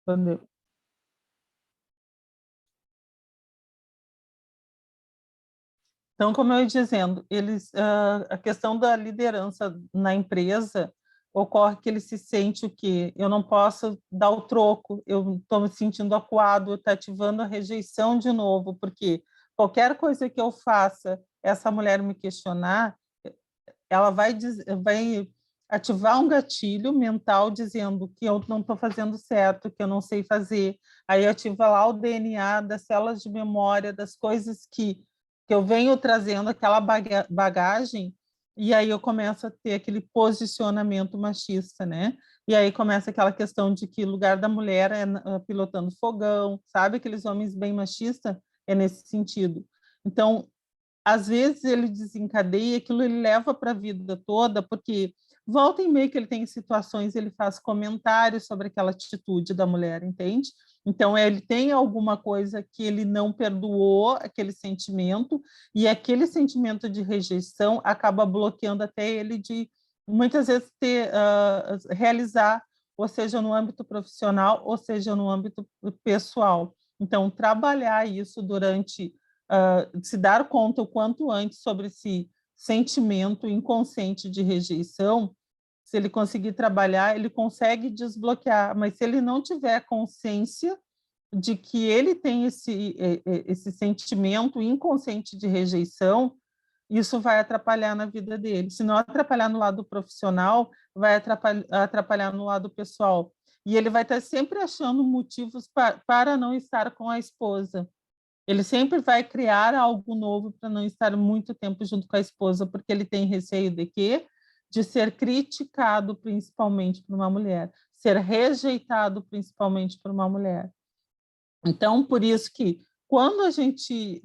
Quando Então, como eu ia dizendo, a questão da liderança na empresa ocorre que ele se sente o quê? Eu não posso dar o troco, eu estou me sentindo acuado, está ativando a rejeição de novo, porque qualquer coisa que eu faça, essa mulher me questionar, ela vai ativar um gatilho mental dizendo que eu não estou fazendo certo, que eu não sei fazer. Aí ativa lá o DNA das células de memória, das coisas que eu venho trazendo, aquela bagagem, e aí eu começo a ter aquele posicionamento machista, né? E aí começa aquela questão de que o lugar da mulher é pilotando fogão, sabe? Aqueles homens bem machistas, é nesse sentido. Então, às vezes ele desencadeia, aquilo ele leva para a vida toda, porque volta e meia que ele tem situações, ele faz comentários sobre aquela atitude da mulher, entende? Então, ele tem alguma coisa que ele não perdoou, aquele sentimento, e aquele sentimento de rejeição acaba bloqueando até ele de, muitas vezes, realizar, ou seja, no âmbito profissional, ou seja, no âmbito pessoal. Então, trabalhar isso durante se dar conta o quanto antes sobre esse sentimento inconsciente de rejeição, se ele conseguir trabalhar, ele consegue desbloquear, mas se ele não tiver consciência de que ele tem esse sentimento inconsciente de rejeição, isso vai atrapalhar na vida dele. Se não atrapalhar no lado profissional, vai atrapalhar no lado pessoal. E ele vai estar sempre achando motivos para não estar com a esposa. Ele sempre vai criar algo novo para não estar muito tempo junto com a esposa, porque ele tem receio de quê? De ser criticado, principalmente por uma mulher, ser rejeitado, principalmente por uma mulher. Então, por isso que, quando a gente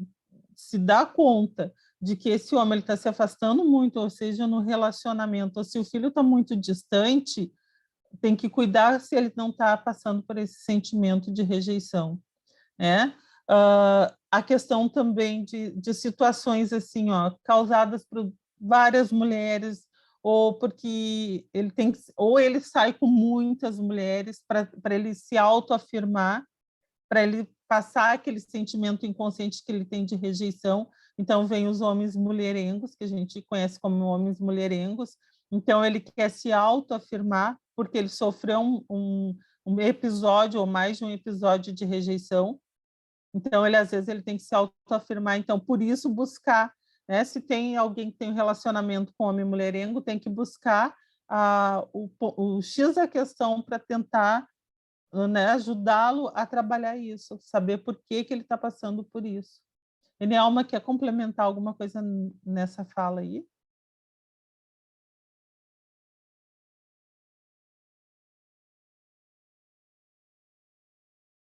se dá conta de que esse homem está se afastando muito, ou seja, no relacionamento, ou se o filho está muito distante, tem que cuidar se ele não está passando por esse sentimento de rejeição, né? A questão também de situações assim, ó, causadas por várias mulheres, ou porque ele tem, ou ele sai com muitas mulheres para ele se autoafirmar, para ele passar aquele sentimento inconsciente que ele tem de rejeição. Então, vem os homens mulherengos, que a gente conhece como homens mulherengos. Então, ele quer se autoafirmar porque ele sofreu um episódio ou mais de um episódio de rejeição. Então, ele às vezes ele tem que se autoafirmar. Então, por isso, buscar, né? Se tem alguém que tem um relacionamento com homem mulherengo, tem que buscar o X da questão para tentar, né, ajudá-lo a trabalhar isso, saber por que, que ele está passando por isso. Enelma, quer complementar alguma coisa nessa fala aí?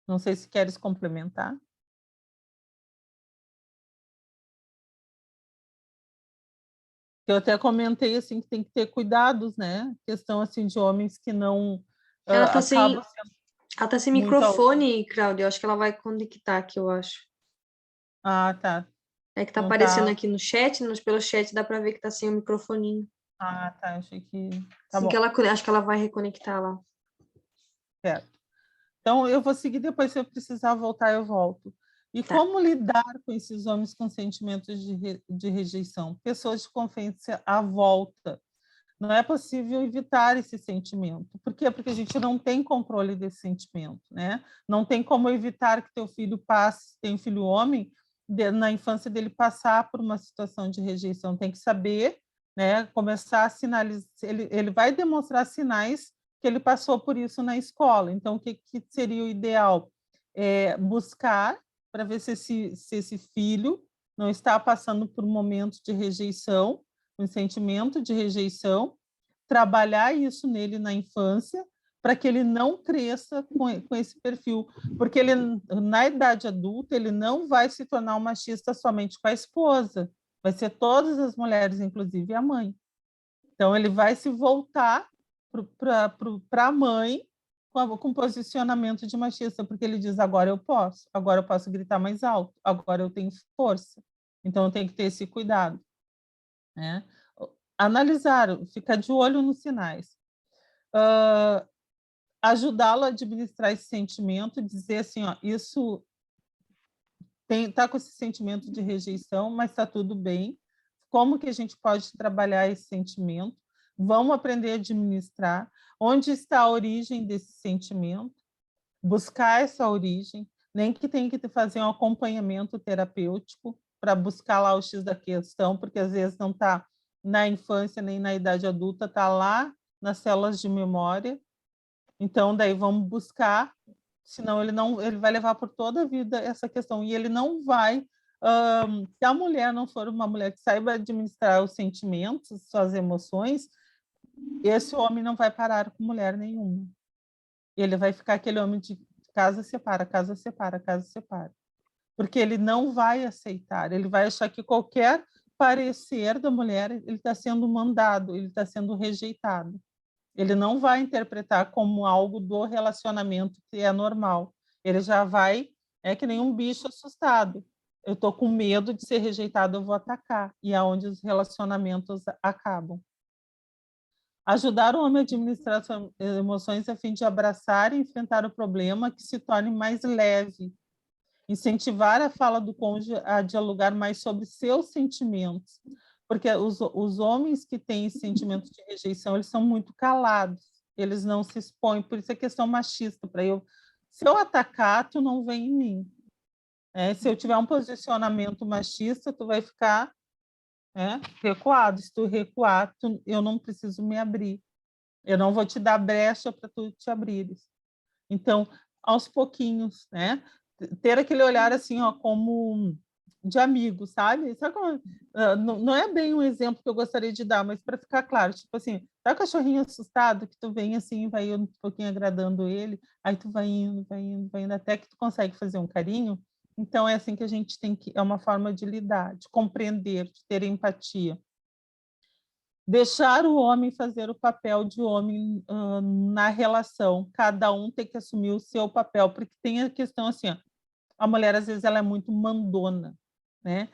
Não sei se queres complementar. Eu até comentei assim que tem que ter cuidados, né? Questão assim de homens que não Ela tá sem, acabam sendo ela tá sem muito. microfone, Cláudia. Eu acho que ela vai conectar aqui, eu acho. Ah, tá. É que tá Não aparecendo tá. aqui no chat, pelo chat dá pra ver que tá sem o microfoninho. Ah, tá. Achei que. Tá Assim que bom. ela, acho que ela vai reconectar lá. Certo. Então, eu vou seguir depois, se eu precisar voltar, eu volto. E Tá. como lidar com esses homens com sentimentos de rejeição? Pessoas de confiança à volta. Não é possível evitar esse sentimento. Por quê? Porque a gente não tem controle desse sentimento, né? Não tem como evitar que teu filho passe, tem um filho homem, na infância dele passar por uma situação de rejeição. Tem que saber, né? Começar a sinalizar. Ele vai demonstrar sinais que ele passou por isso na escola. Então, o que seria o ideal? Buscar para ver se esse filho não está passando por momentos de rejeição, um sentimento de rejeição, trabalhar isso nele na infância, para que ele não cresça com esse perfil, porque ele, na idade adulta, ele não vai se tornar um machista somente com a esposa, vai ser todas as mulheres, inclusive a mãe. Então, ele vai se voltar para a mãe com posicionamento de machista, porque ele diz, agora eu posso gritar mais alto, agora eu tenho força. Então, eu tenho que ter esse cuidado, né? Analisar, ficar de olho nos sinais. ajudá-lo a administrar esse sentimento, dizer assim, ó, isso tá com esse sentimento de rejeição, mas está tudo bem. Como que a gente pode trabalhar esse sentimento? Vamos aprender a administrar. Onde está a origem desse sentimento? Buscar essa origem, nem que tenha que fazer um acompanhamento terapêutico para buscar lá o X da questão, porque às vezes não está na infância nem na idade adulta, está lá nas células de memória. Então, daí vamos buscar, senão ele vai levar por toda a vida essa questão, e ele não vai, se a mulher não for uma mulher que saiba administrar os sentimentos, suas emoções, esse homem não vai parar com mulher nenhuma. Ele vai ficar aquele homem de casa separa, casa separa, casa separa. Porque ele não vai aceitar, ele vai achar que qualquer parecer da mulher, ele está sendo mandado, ele está sendo rejeitado. Ele não vai interpretar como algo do relacionamento que é normal. Ele já vai, é que nem um bicho assustado. Eu estou com medo de ser rejeitado, eu vou atacar. E é onde os relacionamentos acabam. Ajudar o homem a administrar suas emoções a fim de abraçar e enfrentar o problema que se torne mais leve. Incentivar a fala do cônjuge a dialogar mais sobre seus sentimentos. Porque os homens que têm sentimentos de rejeição, eles são muito calados, eles não se expõem, por isso é questão machista, para eu, se eu atacar, tu não vem em mim. Se eu tiver um posicionamento machista, tu vai ficar recuado, se tu recuar, eu não preciso me abrir, eu não vou te dar brecha para tu te abrires. Então, aos pouquinhos, né? Ter aquele olhar assim, ó, como de amigo, sabe? Sabe como, não é bem um exemplo que eu gostaria de dar, mas para ficar claro, tipo assim, tá o cachorrinho assustado que tu vem assim, vai um pouquinho agradando ele, aí tu vai indo, vai indo, vai indo, até que tu consegue fazer um carinho. Então é assim que a gente tem que, é uma forma de lidar, de compreender, de ter empatia. Deixar o homem fazer o papel de homem na relação, cada um tem que assumir o seu papel, porque tem a questão assim, ó, a mulher às vezes ela é muito mandona, né?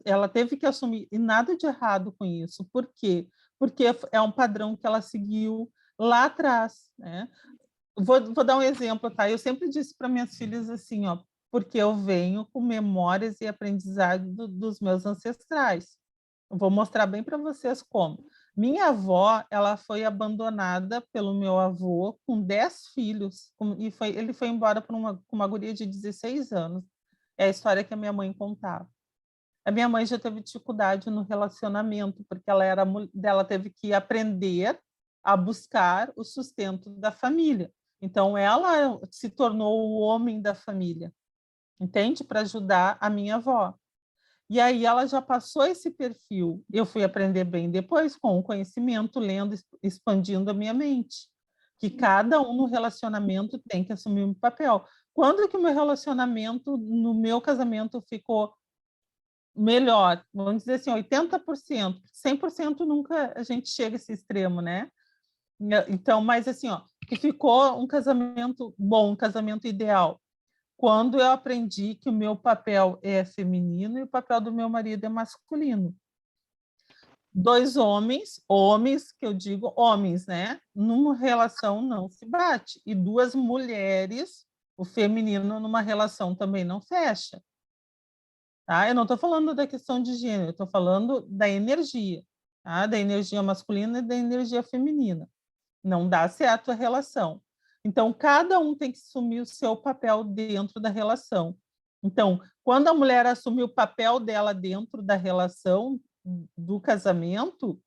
Ela teve que assumir, e nada de errado com isso. Por quê? Porque é um padrão que ela seguiu lá atrás, né? Vou dar um exemplo, tá? Eu sempre disse para minhas filhas assim, ó, porque eu venho com memórias e aprendizado dos meus ancestrais. Eu vou mostrar bem para vocês como. Minha avó, ela foi abandonada pelo meu avô com 10 filhos, e ele foi embora com uma guria de 16 anos. É a história que a minha mãe contava. A minha mãe já teve dificuldade no relacionamento, porque ela teve que aprender a buscar o sustento da família. Então, ela se tornou o homem da família, entende? Para ajudar a minha avó. E aí ela já passou esse perfil. Eu fui aprender bem depois, com o conhecimento, lendo, expandindo a minha mente. Que cada um no relacionamento tem que assumir um papel. Quando que o meu relacionamento, no meu casamento, ficou melhor? Vamos dizer assim, 80%. 100% nunca a gente chega a esse extremo, né? Então, mas assim, ó, que ficou um casamento bom, um casamento ideal. Quando eu aprendi que o meu papel é feminino e o papel do meu marido é masculino. 2 homens que eu digo homens, né? Numa relação não se bate. E 2 mulheres, o feminino numa relação também não fecha. Tá? Eu não estou falando da questão de gênero, eu estou falando da energia, tá? Da energia masculina e da energia feminina. Não dá certo a relação. Então, cada um tem que assumir o seu papel dentro da relação. Então, quando a mulher assume o papel dela dentro da relação do casamento,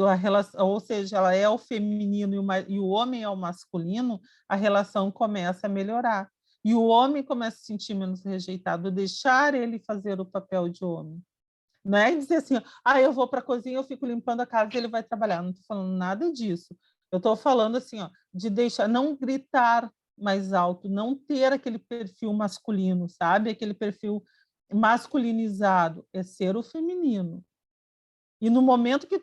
a relação, ou seja, ela é o feminino e o homem é o masculino, a relação começa a melhorar. E o homem começa a se sentir menos rejeitado, deixar ele fazer o papel de homem. Não é dizer assim, eu vou para a cozinha, eu fico limpando a casa e ele vai trabalhar. Não estou falando nada disso. Eu estou falando assim, de deixar, não gritar mais alto, não ter aquele perfil masculino, sabe? Aquele perfil masculinizado, é ser o feminino. E no momento que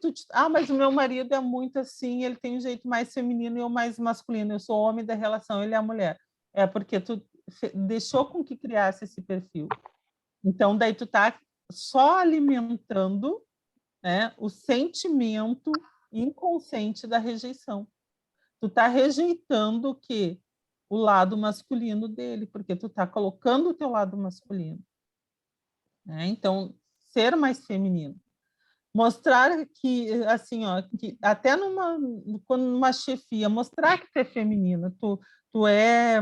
mas o meu marido é muito assim, ele tem um jeito mais feminino e eu mais masculino, eu sou o homem da relação, ele é a mulher. É porque tu deixou com que criasse esse perfil. Então, daí tu tá só alimentando, né, o sentimento inconsciente da rejeição. Tu tá rejeitando o quê? O lado masculino dele, porque tu tá colocando o teu lado masculino, né? Então, ser mais feminino. Mostrar que, assim, ó, que até numa chefia, mostrar que tu é feminina, tu é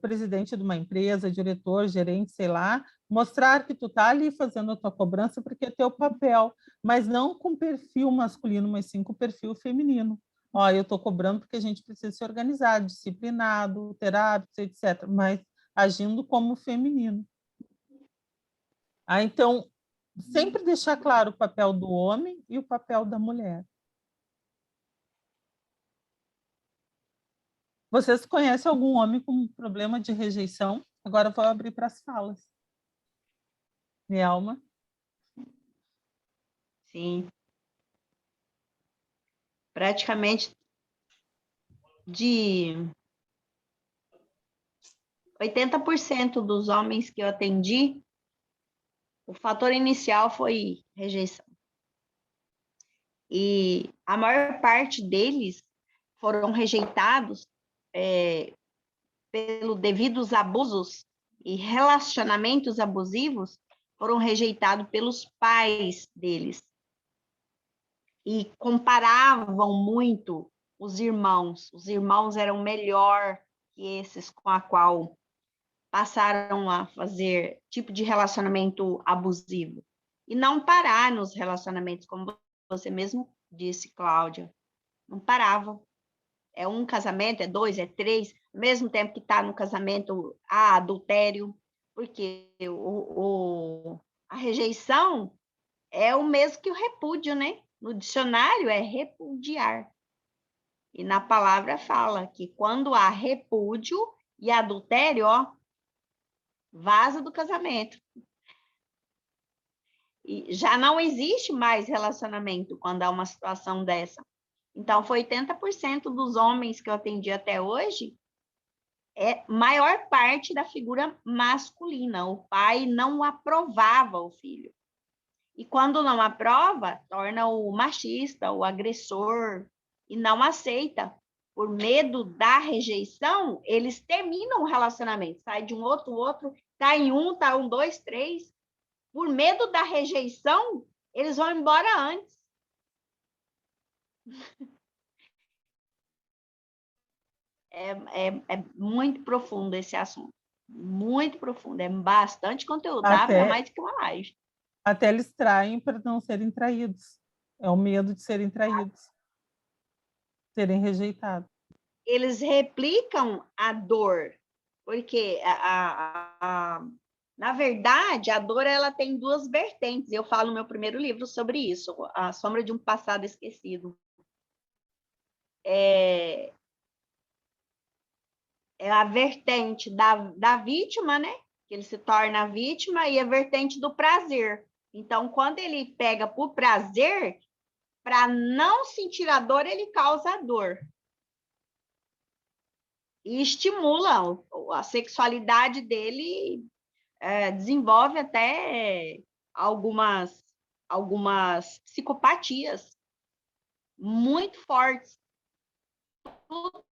presidente de uma empresa, diretor, gerente, sei lá, mostrar que tu tá ali fazendo a tua cobrança porque é teu papel, mas não com perfil masculino, mas sim com perfil feminino. Ó, eu estou cobrando porque a gente precisa se organizar, disciplinado, ter hábitos, etc., mas agindo como feminino. Então, sempre deixar claro o papel do homem e o papel da mulher. Vocês conhecem algum homem com problema de rejeição? Agora eu vou abrir para as falas. Nelma? Sim. Praticamente de 80% dos homens que eu atendi, o fator inicial foi rejeição. E a maior parte deles foram rejeitados pelo devidos abusos e relacionamentos abusivos, foram rejeitados pelos pais deles. E comparavam muito os irmãos. Os irmãos eram melhor que esses com a qual passaram a fazer tipo de relacionamento abusivo. E não parar nos relacionamentos, como você mesmo disse, Cláudia. Não parava. É um casamento, é 2, é 3, ao mesmo tempo que está no casamento, adultério, porque a rejeição é o mesmo que o repúdio, né? No dicionário é repudiar. E na palavra fala que quando há repúdio e adultério, ó, vaza do casamento. E já não existe mais relacionamento quando há uma situação dessa. Então, foi 80% dos homens que eu atendi até hoje, maior parte da figura masculina. O pai não aprovava o filho. E quando não aprova, torna o machista, o agressor, e não aceita. Por medo da rejeição, eles terminam o relacionamento. Sai de um outro, tá em um, tá 1, 2, 3. Por medo da rejeição, eles vão embora antes. É muito profundo esse assunto. Muito profundo. É bastante conteúdo. Dá para mais do que uma live. Até eles traem para não serem traídos. É o medo de serem traídos. Serem rejeitados. Eles replicam a dor. Porque, na verdade, a dor ela tem 2 vertentes. Eu falo no meu primeiro livro sobre isso. A Sombra de um Passado Esquecido. É a vertente da vítima, né? Que ele se torna a vítima, e a vertente do prazer. Então, quando ele pega por prazer, para não sentir a dor, ele causa a dor. E estimula a sexualidade dele, desenvolve até algumas psicopatias muito fortes. Tudo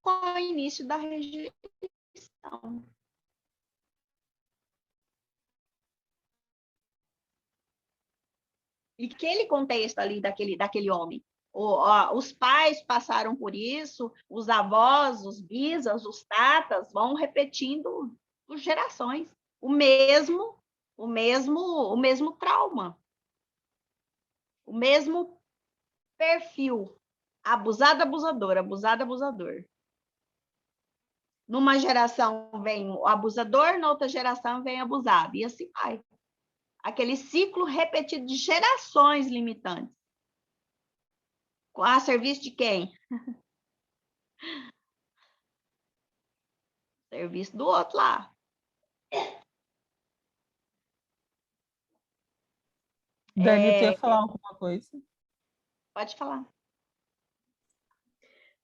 com o início da rejeição. E aquele contexto ali daquele homem. Os pais passaram por isso, os avós, os bisas, os tatas vão repetindo por gerações o mesmo trauma, o mesmo perfil, abusado, abusador, abusado, abusador. Numa geração vem o abusador, na outra geração vem o abusado, e assim vai. Aquele ciclo repetido de gerações limitantes. A serviço de quem? Serviço do outro lá. Dani, tu ia falar alguma coisa? Pode falar.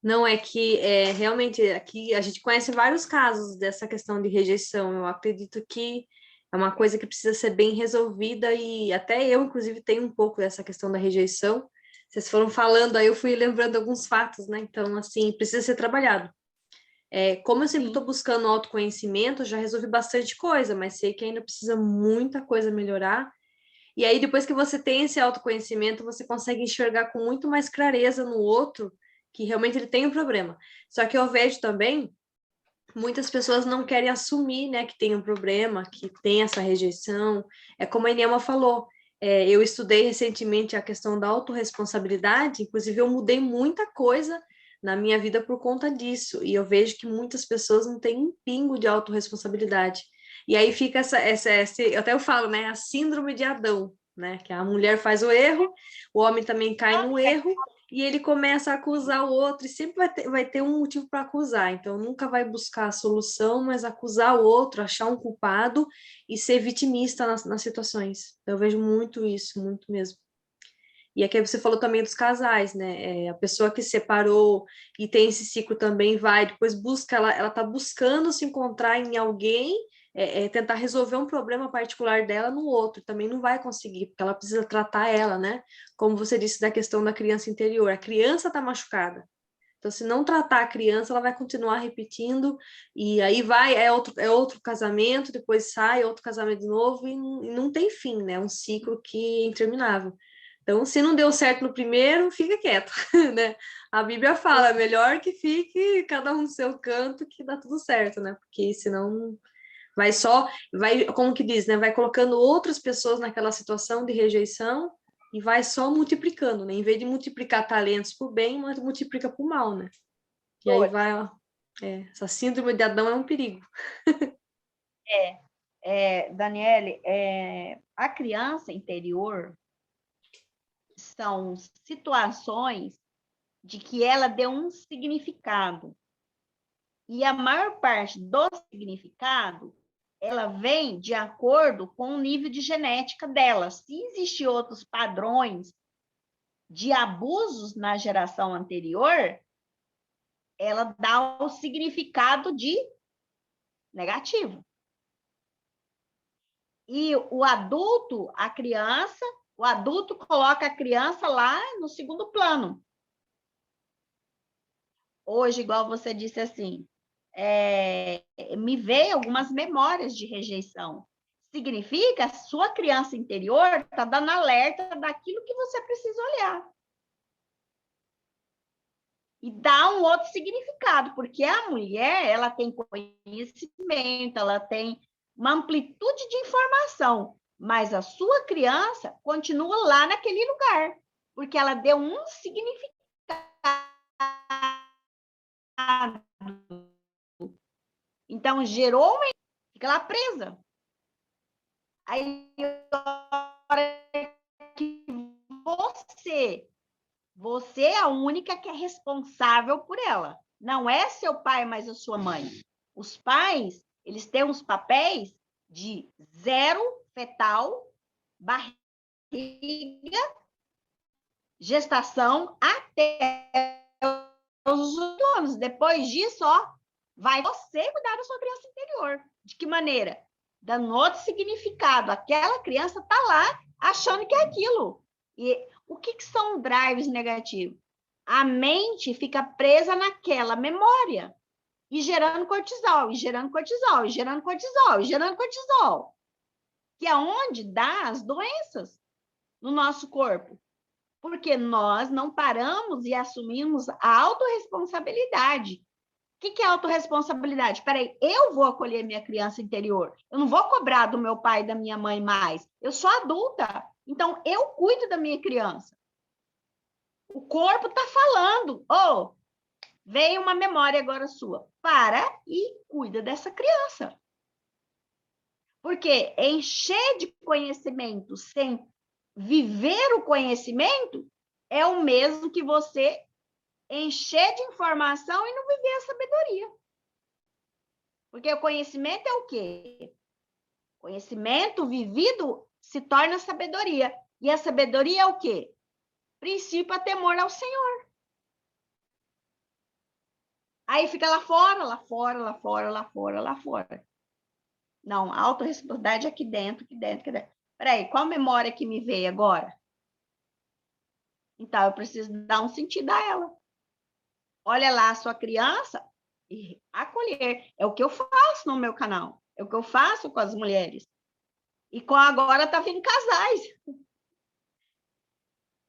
Não, é que realmente aqui a gente conhece vários casos dessa questão de rejeição. Eu acredito que é uma coisa que precisa ser bem resolvida, e até eu, inclusive, tenho um pouco dessa questão da rejeição, vocês foram falando, aí eu fui lembrando alguns fatos, né? Então, assim, precisa ser trabalhado. Como eu sempre estou buscando autoconhecimento, já resolvi bastante coisa, mas sei que ainda precisa muita coisa melhorar. E aí, depois que você tem esse autoconhecimento, você consegue enxergar com muito mais clareza no outro que realmente ele tem um problema. Só que eu vejo também, muitas pessoas não querem assumir, né, que tem um problema, que tem essa rejeição. É como a Inema falou, eu estudei recentemente a questão da autorresponsabilidade, inclusive eu mudei muita coisa na minha vida por conta disso, e eu vejo que muitas pessoas não têm um pingo de autorresponsabilidade. E aí fica até eu falo, né, a síndrome de Adão, né, que a mulher faz o erro, o homem também cai no erro, e ele começa a acusar o outro, e sempre vai ter um motivo para acusar, então nunca vai buscar a solução, mas acusar o outro, achar um culpado e ser vitimista nas situações. Eu vejo muito isso, muito mesmo. E aqui você falou também dos casais, né? A pessoa que separou e tem esse ciclo também vai, depois busca, ela tá buscando se encontrar em alguém, tentar resolver um problema particular dela no outro, também não vai conseguir, porque ela precisa tratar ela, né? Como você disse da questão da criança interior, a criança tá machucada. Então, se não tratar a criança, ela vai continuar repetindo, e aí é outro casamento, depois sai, outro casamento de novo, e não tem fim, né? Um ciclo que é interminável. Então, se não deu certo no primeiro, fica quieto, né? A Bíblia fala, é melhor que fique cada um no seu canto, que dá tudo certo, né? Porque senão como que diz, né? Vai colocando outras pessoas naquela situação de rejeição e vai só multiplicando, né? Em vez de multiplicar talentos para o bem, mas multiplica para o mal, né? E aí vai, ó, essa síndrome de Adão é um perigo. Daniele, a criança interior são situações de que ela deu um significado. E a maior parte do significado, ela vem de acordo com o nível de genética dela. Se existem outros padrões de abusos na geração anterior, ela dá o significado de negativo. E o adulto coloca a criança lá no segundo plano. Hoje, igual você disse assim, me veio algumas memórias de rejeição. Significa que a sua criança interior está dando alerta daquilo que você precisa olhar. E dá um outro significado, porque a mulher, ela tem conhecimento, ela tem uma amplitude de informação, mas a sua criança continua lá naquele lugar, porque ela deu um significado. Então, gerou uma... Fica lá presa. Aí, a hora que você é a única que é responsável por ela. Não é seu pai, mas a sua mãe. Os pais, eles têm uns papéis de 0 fetal, barriga, gestação, até os 8 anos. Depois disso, vai você cuidar da sua criança interior. De que maneira? Dando outro significado. Aquela criança está lá achando que é aquilo. E o que são drives negativos? A mente fica presa naquela memória e gerando cortisol, e gerando cortisol, e gerando cortisol, e gerando cortisol, que é onde dá as doenças no nosso corpo. Porque nós não paramos e assumimos a autorresponsabilidade. O que é autorresponsabilidade? Peraí, eu vou acolher minha criança interior. Eu não vou cobrar do meu pai e da minha mãe mais. Eu sou adulta. Então, eu cuido da minha criança. O corpo está falando. Veio uma memória agora sua. Para e cuida dessa criança. Porque encher de conhecimento sem viver o conhecimento é o mesmo que você encher de informação e não viver a sabedoria. Porque o conhecimento é o quê? Conhecimento vivido se torna sabedoria. E a sabedoria é o quê? Princípio a temor ao Senhor. Aí fica lá fora, lá fora, lá fora, lá fora, lá fora. Não, a autorresponsabilidade é aqui dentro, aqui dentro, aqui dentro. Peraí, qual memória que me veio agora? Então, eu preciso dar um sentido a ela. Olha lá a sua criança e acolher. É o que eu faço no meu canal. É o que eu faço com as mulheres. E com agora está vindo casais.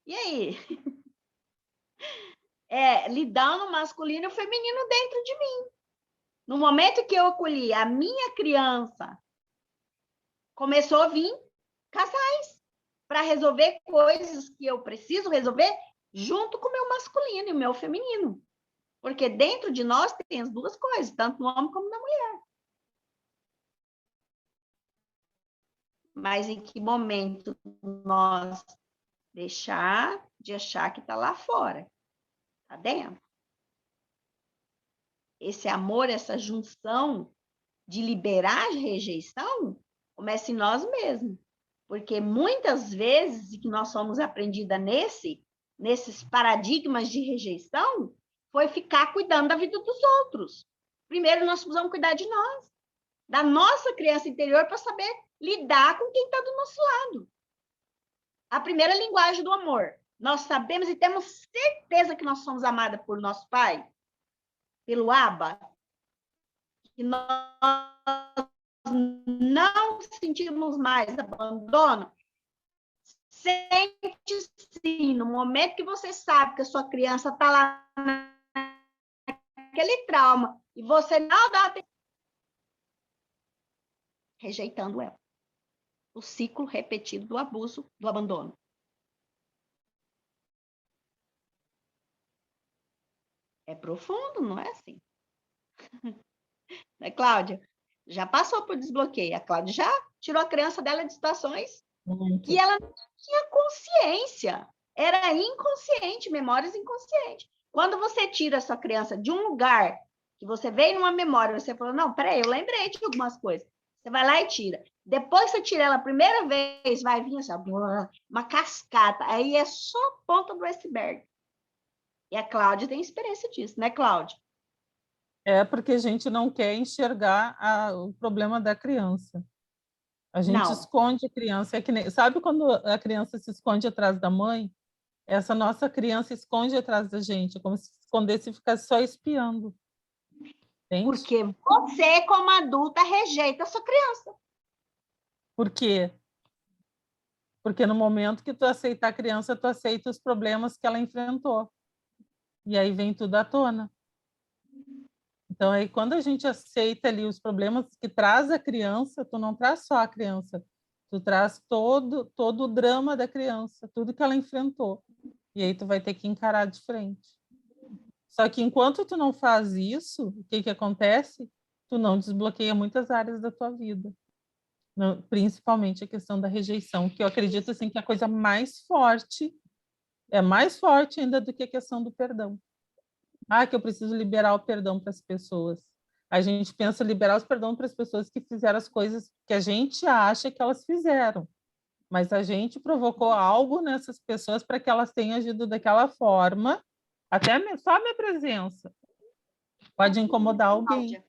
E aí? Lidando o masculino e o feminino dentro de mim. No momento que eu acolhi a minha criança, começou a vir casais para resolver coisas que eu preciso resolver junto com o meu masculino e o meu feminino. Porque dentro de nós tem as duas coisas, tanto no homem como na mulher. Mas em que momento nós deixar de achar que está lá fora? Está dentro. Esse amor, essa junção de liberar a rejeição, começa em nós mesmos. Porque muitas vezes que nós somos aprendidas nesses paradigmas de rejeição, foi ficar cuidando da vida dos outros. Primeiro, nós precisamos cuidar de nós, da nossa criança interior, para saber lidar com quem está do nosso lado. A primeira linguagem do amor. Nós sabemos e temos certeza que nós somos amadas por nosso pai, pelo Abba, que nós não sentimos mais abandono. Sente sim, no momento que você sabe que a sua criança está lá naquele trauma e você não dá atenção, rejeitando ela. O ciclo repetido do abuso, do abandono. É profundo, não é assim? Né, Cláudia? Já passou por desbloqueio. A Cláudia já tirou a criança dela de situações que ela não tinha consciência. Era inconsciente, memórias inconscientes. Quando você tira a sua criança de um lugar que você veio numa memória, você falou, não, peraí, eu lembrei de algumas coisas. Você vai lá e tira. Depois que você tira ela a primeira vez, vai vir assim, uma cascata. Aí é só a ponta do iceberg. E a Cláudia tem experiência disso, né, Cláudia? É porque a gente não quer enxergar o problema da criança. A gente esconde a criança. Sabe quando a criança se esconde atrás da mãe? Essa nossa criança esconde atrás da gente, como se escondesse e ficasse só espiando. Entende? Porque você, como adulta, rejeita a sua criança. Por quê? Porque no momento que tu aceita a criança, tu aceita os problemas que ela enfrentou. E aí vem tudo à tona. Então, aí, quando a gente aceita ali os problemas que traz a criança, tu não traz só a criança, tu traz todo o drama da criança, tudo que ela enfrentou. E aí tu vai ter que encarar de frente. Só que enquanto tu não faz isso, o que acontece? Tu não desbloqueia muitas áreas da tua vida. Principalmente a questão da rejeição, que eu acredito assim, que é a coisa mais forte, é mais forte ainda do que a questão do perdão. Que eu preciso liberar o perdão para as pessoas. A gente pensa liberar o perdão para as pessoas que fizeram as coisas que a gente acha que elas fizeram. Mas a gente provocou algo nessas pessoas para que elas tenham agido daquela forma, até só a minha presença pode incomodar alguém.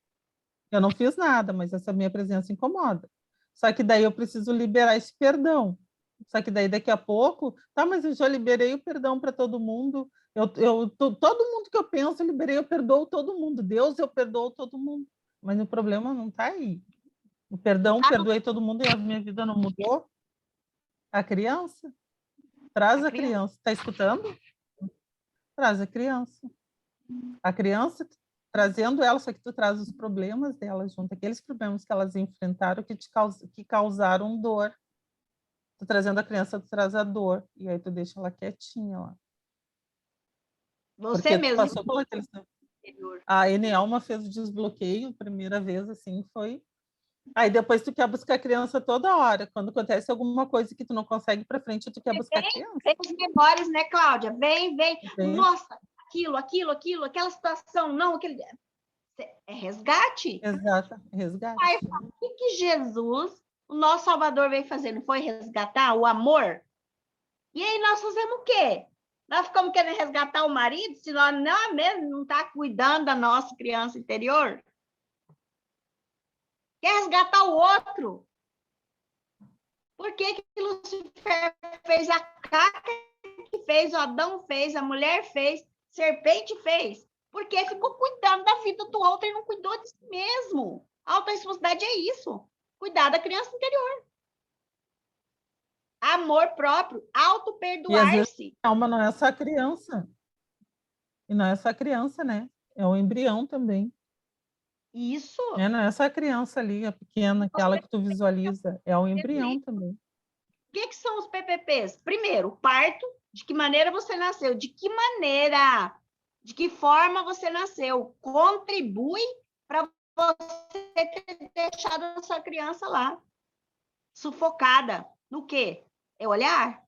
Eu não fiz nada, mas essa minha presença incomoda. Só que daí eu preciso liberar esse perdão. Só que daí daqui a pouco, mas eu já liberei o perdão para todo mundo. Todo mundo que eu penso, eu liberei, eu perdoo todo mundo. Deus, eu perdoo todo mundo. Mas o problema não está aí. O perdão, perdoei todo mundo e a minha vida não mudou. A criança, traz a criança. Está escutando? Traz a criança. A criança, trazendo ela, só que tu traz os problemas dela junto, aqueles problemas que elas enfrentaram que causaram dor. Tu trazendo a criança, tu traz a dor, e aí tu deixa ela quietinha lá. Você porque mesmo. Passou por aqueles... A Enelma fez o desbloqueio, primeira vez, assim, foi... Aí depois tu quer buscar a criança toda hora. Quando acontece alguma coisa que tu não consegue ir para frente, tu quer buscar a criança. Vem as memórias, né, Cláudia? Vem. Nossa, aquilo, aquela situação, não, aquele... É resgate. Exato, resgate. Aí, o que Jesus, o nosso Salvador, veio fazer? Não foi resgatar o amor? E aí nós fazemos o quê? Nós ficamos querendo resgatar o marido, se nós não está cuidando da nossa criança interior? Quer resgatar o outro? Por que Lucifer fez a caca que fez, o Adão fez, a mulher fez, serpente fez, porque ficou cuidando da vida do outro e não cuidou de si mesmo. A autorresponsabilidade é isso, cuidar da criança interior. Amor próprio, E às vezes auto-perdoar-se. a alma não é só a criança. E não é só a criança, né? É o embrião também. Isso. Não é só a criança ali, a pequena, aquela que tu visualiza. É o embrião também. O que são os PPPs? Primeiro, o parto, de que maneira você nasceu, de que maneira, de que forma você nasceu, contribui para você ter deixado a sua criança lá, sufocada. No quê? É olhar,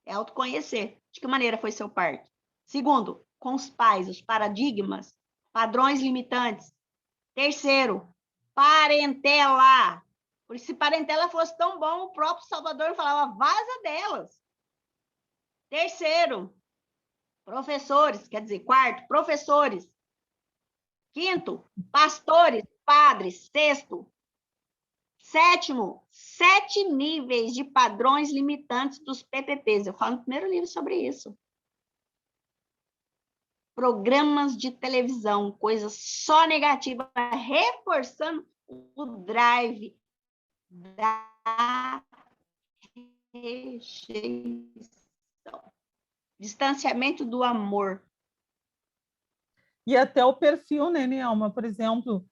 é autoconhecer. De que maneira foi seu parto? Segundo, com os pais, os paradigmas, padrões limitantes. Terceiro, parentela. Porque se parentela fosse tão bom, o próprio Salvador falava, vaza delas. Terceiro, professores, quer dizer, quarto, professores. Quinto, pastores, padres. Sexto, sétimo, 7 níveis de padrões limitantes dos PPPs. Eu falo no primeiro livro sobre isso. Programas de televisão, coisas só negativas, reforçando o drive da rejeição. Distanciamento do amor. E até o perfil, né, Nelma? Por exemplo,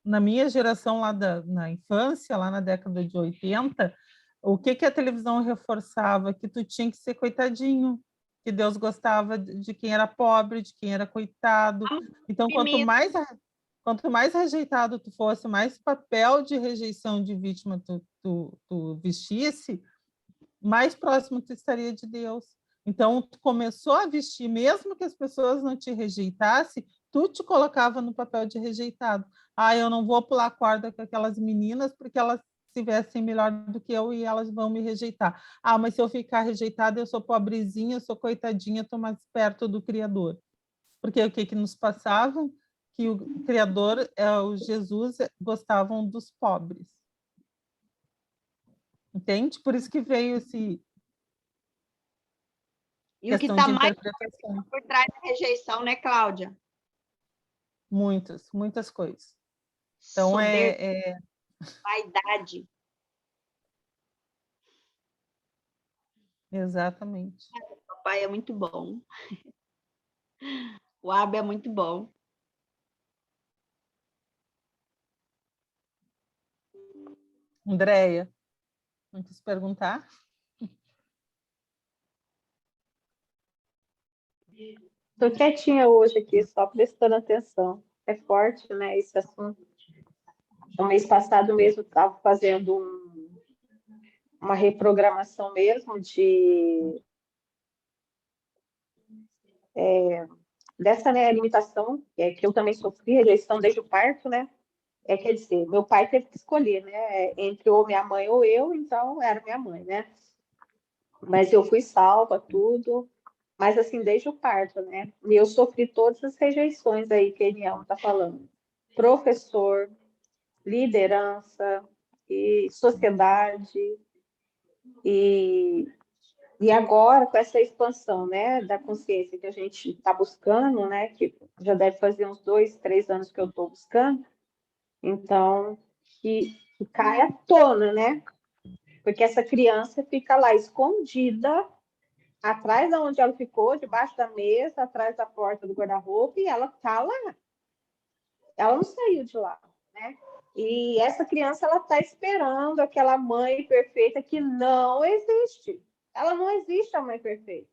na minha geração lá na infância, lá na década de 80, o que a televisão reforçava? Que tu tinha que ser coitadinho, que Deus gostava de quem era pobre, de quem era coitado. Então, quanto mais rejeitado tu fosse, mais papel de rejeição de vítima tu vestisse, mais próximo tu estaria de Deus. Então, tu começou a vestir, mesmo que as pessoas não te rejeitassem, tu te colocava no papel de rejeitado. Eu não vou pular corda com aquelas meninas porque elas se vestem melhor do que eu e elas vão me rejeitar. Mas se eu ficar rejeitada, eu sou pobrezinha, eu sou coitadinha, estou mais perto do Criador. Porque o que nos passavam? Que o Criador, o Jesus, gostavam dos pobres. Entende? Por isso que veio esse E o que questão está de mais interpretação. por trás da rejeição, né, Cláudia? Muitas coisas. Então, soberba, vaidade. Exatamente. O papai é muito bom. O Abba é muito bom. Andréia, não quis perguntar? Estou quietinha hoje aqui, só prestando atenção. É forte, né, esse assunto. No mês passado mesmo, estava fazendo uma reprogramação mesmo dessa, né, limitação, que eu também sofri, rejeição desde o parto, né? Quer dizer, meu pai teve que escolher, né, entre ou minha mãe ou eu, então era minha mãe, né? Mas eu fui salva, tudo, mas assim, desde o parto, né? E eu sofri todas as rejeições aí que a Eniel está falando. Professor, liderança, e sociedade, e agora, com essa expansão, né, da consciência que a gente está buscando, né, que já deve fazer uns 2, 3 anos que eu estou buscando, então, que cai à tona, né? Porque essa criança fica lá escondida, atrás de onde ela ficou, debaixo da mesa, atrás da porta do guarda-roupa, e ela está lá. Ela não saiu de lá, né? E essa criança, ela está esperando aquela mãe perfeita que não existe. Ela não existe, a mãe perfeita.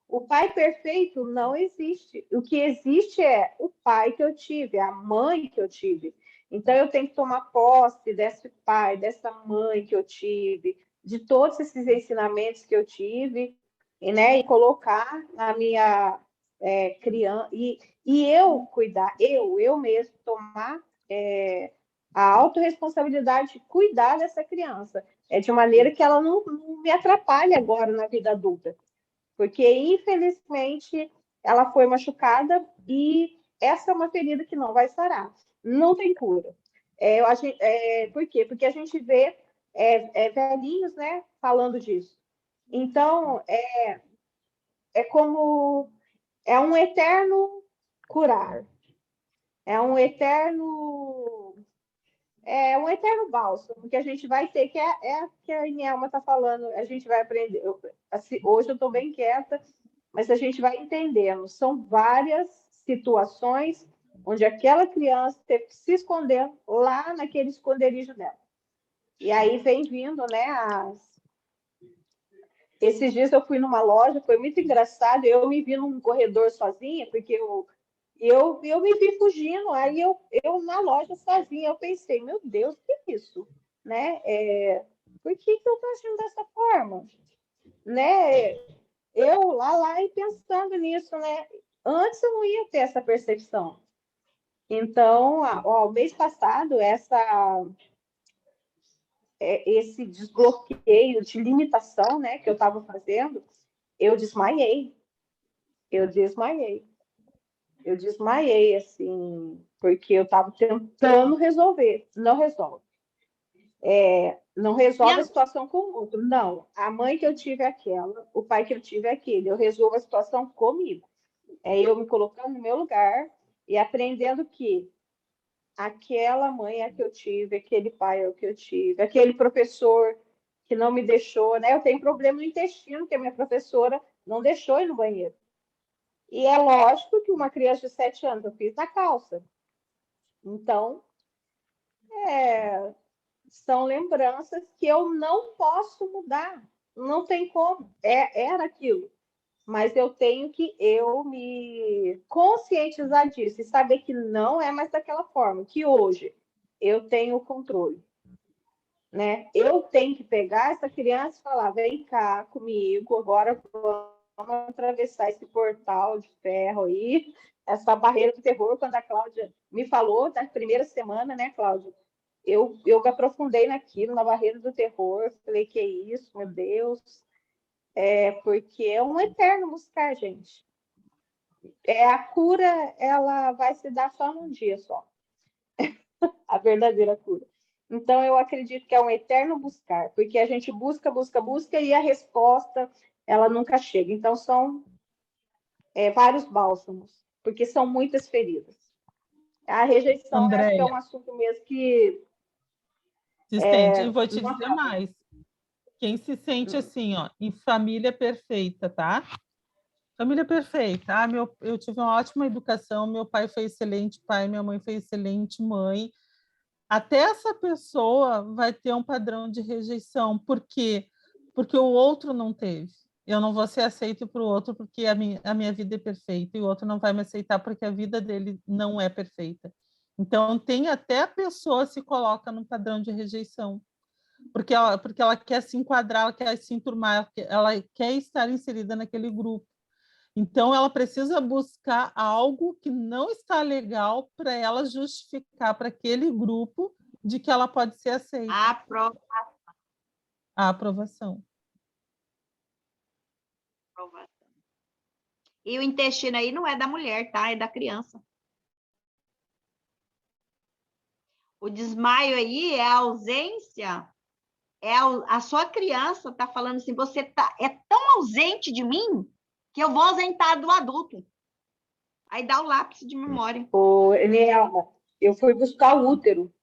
O pai perfeito não existe. O que existe é o pai que eu tive, a mãe que eu tive. Então, eu tenho que tomar posse desse pai, dessa mãe que eu tive, de todos esses ensinamentos que eu tive, né? E colocar na minha criança. E eu cuidar, eu mesmo tomar a autorresponsabilidade de cuidar dessa criança. De maneira que ela não me atrapalhe agora na vida adulta. Porque, infelizmente, ela foi machucada e essa é uma ferida que não vai sarar. Não tem cura. Por quê? Porque a gente vê velhinhos, né, falando disso. Então, como... É um eterno curar. É um eterno bálsamo que a gente vai ter, que é que a Inelma está falando, a gente vai aprender. Hoje eu estou bem quieta, mas a gente vai entendendo. São várias situações onde aquela criança teve que se esconder lá naquele esconderijo dela. E aí vem vindo, né, Esses dias eu fui numa loja, foi muito engraçado, eu me vi num corredor sozinha, porque eu me vi fugindo, aí eu na loja sozinha, eu pensei, meu Deus, que é isso? Né? Por que eu estou agindo dessa forma? Né? Eu lá e pensando nisso, né? Antes eu não ia ter essa percepção. Então, ó, mês passado, esse desbloqueio de limitação, né, que eu estava fazendo, eu desmaiei. Eu desmaiei, assim, porque eu estava tentando resolver. Não resolve. Não resolve a situação com o outro. Não. A mãe que eu tive é aquela, o pai que eu tive é aquele. Eu resolvo a situação comigo. É eu me colocando no meu lugar e aprendendo que aquela mãe é a que eu tive, aquele pai é o que eu tive, aquele professor que não me deixou, né? Eu tenho problema no intestino, que a minha professora não deixou ir no banheiro. E é lógico que uma criança de 7 anos eu fiz na calça. Então, são lembranças que eu não posso mudar. Não tem como. Era aquilo. Mas eu tenho que me conscientizar disso e saber que não é mais daquela forma, que hoje eu tenho o controle. Né? Eu tenho que pegar essa criança e falar, vem cá comigo, agora vamos atravessar esse portal de ferro aí, essa barreira do terror, quando a Cláudia me falou da primeira semana, né, Cláudia? Eu me aprofundei naquilo, na barreira do terror, falei, que é isso, meu Deus? Porque é um eterno buscar, gente. A cura, ela vai se dar só num dia só. A verdadeira cura. Então, eu acredito que é um eterno buscar, porque a gente busca, busca, busca, e a resposta, ela nunca chega. Então, são vários bálsamos, porque são muitas feridas. A rejeição, eu acho que é um Andréia, assunto mesmo que... se sente, e vou te dizer mais. Quem se sente assim, ó, em família perfeita, tá? Família perfeita. Eu tive uma ótima educação, meu pai foi excelente pai, minha mãe foi excelente mãe. Até essa pessoa vai ter um padrão de rejeição. Por quê? Porque o outro não teve. Eu não vou ser aceito para o outro porque a minha vida é perfeita e o outro não vai me aceitar porque a vida dele não é perfeita. Então, tem até a pessoa se coloca no padrão de rejeição porque ela quer se enquadrar, ela quer se enturmar, ela quer estar inserida naquele grupo. Então, ela precisa buscar algo que não está legal para ela justificar para aquele grupo de que ela pode ser aceita. A aprovação. E o intestino aí não é da mulher, tá? É da criança. O desmaio aí é a ausência, a sua criança está falando assim, você é tão ausente de mim que eu vou ausentar do adulto. Aí dá o lápis de memória. Ô, Elielma, eu fui buscar o útero.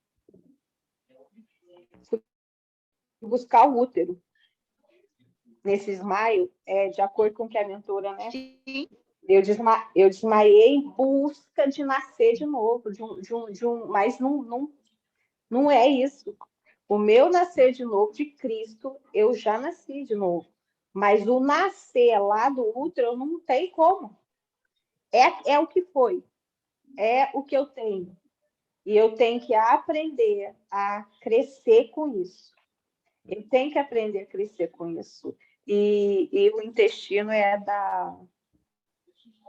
Nesse desmaio, de acordo com o que a mentora, né? Sim. Eu desmaiei em busca de nascer de novo, mas não é isso. O meu nascer de novo de Cristo, eu já nasci de novo. Mas o nascer lá do útero, não tem como. É o que foi. É o que eu tenho. E eu tenho que aprender a crescer com isso. Eu tenho que aprender a crescer com isso. E o intestino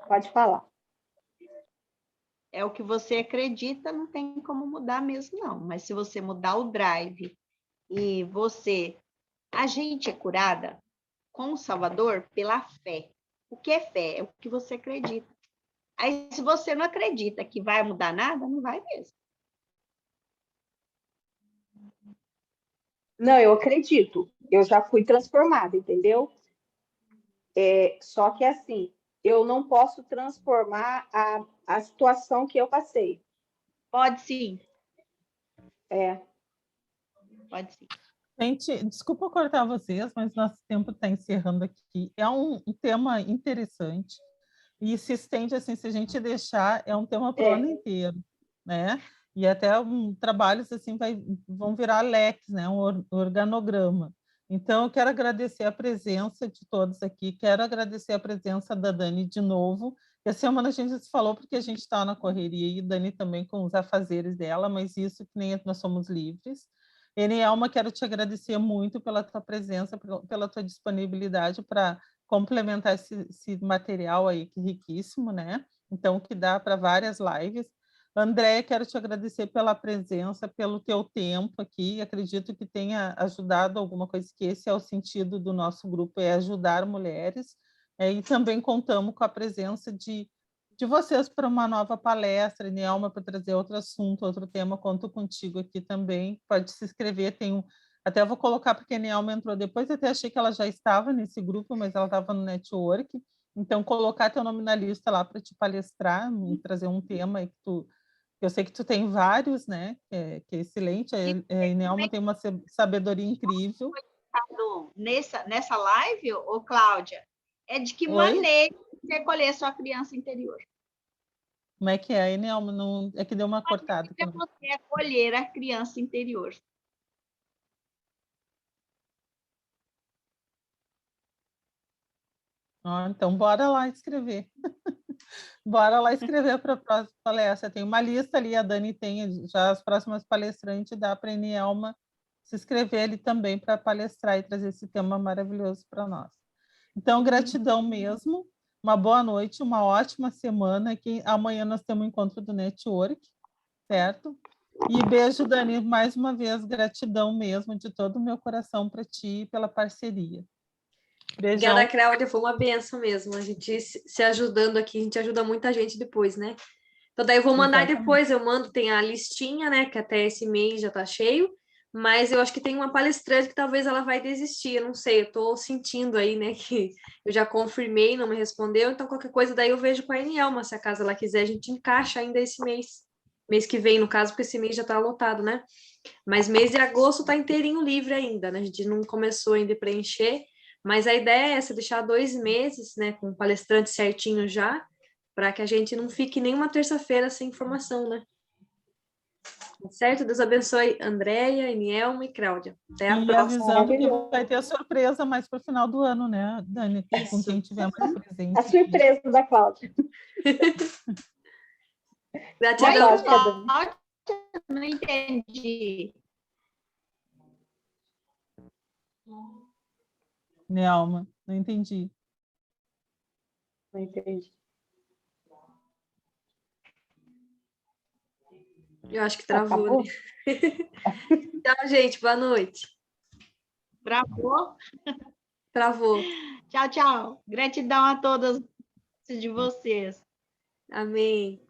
Pode falar. É o que você acredita, não tem como mudar mesmo, não. Mas se você mudar o drive e você... A gente é curada com o Salvador pela fé. O que é fé? É o que você acredita. Aí, se você não acredita que vai mudar nada, não vai mesmo. Não, eu acredito. Eu já fui transformada, entendeu? Só que, assim, eu não posso transformar a situação que eu passei. Pode sim, É, pode sim. Gente, desculpa cortar vocês, mas nosso tempo está encerrando aqui. É um tema interessante e se estende assim, se a gente deixar, é um tema para o ano inteiro, né? E até trabalhos assim vão virar leques, né? Um organograma. Então, eu quero agradecer a presença de todos aqui, quero agradecer a presença da Dani de novo. E a semana a gente se falou porque a gente está na correria e Dani também com os afazeres dela, mas isso que nem nós somos livres. Enielma, quero te agradecer muito pela tua presença, pela tua disponibilidade para complementar esse material aí, que é riquíssimo, né? Então, que dá para várias lives. André, quero te agradecer pela presença, pelo teu tempo aqui. Acredito que tenha ajudado alguma coisa, que esse é o sentido do nosso grupo, é ajudar mulheres. E também contamos com a presença de vocês para uma nova palestra, Nielma, para trazer outro assunto, outro tema. Conto contigo aqui também. Pode se inscrever, até vou colocar, porque a Nielma entrou depois, até achei que ela já estava nesse grupo, mas ela estava no network. Então, colocar teu nome na lista lá para te palestrar, trazer um tema que eu sei que tu tem vários, né? Que é excelente. A Nielma tem uma sabedoria incrível. Nessa live, ô Cláudia, é de que Oi? maneira você acolher a sua criança interior? Como é que é, Nielma? Não, é que deu uma cortada. Para você acolher a criança interior. Então, bora lá escrever. Bora lá escrever para a próxima palestra. Tem uma lista ali, a Dani tem já as próximas palestrantes, dá para a Enielma se inscrever ali também para palestrar e trazer esse tema maravilhoso para nós. Então, gratidão mesmo, uma boa noite, uma ótima semana, que amanhã nós temos um encontro do Network, certo? E beijo, Dani, mais uma vez, gratidão mesmo de todo o meu coração para ti e pela parceria. Beijão. Obrigada, Cláudia, foi uma benção mesmo. A gente se ajudando aqui, a gente ajuda muita gente depois, né? Então, daí eu vou mandar depois, eu mando, tem a listinha, né? Que até esse mês já tá cheio, mas eu acho que tem uma palestrante que talvez ela vai desistir, eu não sei, eu tô sentindo aí, né? Que eu já confirmei, não me respondeu, então qualquer coisa daí eu vejo com a Enielma, se a casa ela quiser, a gente encaixa ainda esse mês. Mês que vem, no caso, porque esse mês já tá lotado, né? Mas mês de agosto tá inteirinho livre ainda, né? A gente não começou ainda a preencher, mas a ideia é essa, deixar 2 meses, né, com o palestrante certinho já, para que a gente não fique nenhuma terça-feira sem informação, né? Certo? Deus abençoe Andréia, Enielma e Cláudia. Até a próxima. Avisando que vai ter a surpresa mais para o final do ano, né, Dani? Com quem tiver mais presente. A surpresa da Cláudia. Gratidão. Não entendi. Nelma, não entendi. Não entendi. Eu acho que travou. Né? Tchau, gente. Boa noite. Travou? Travou. Tchau, tchau. Gratidão a todas de vocês. Amém.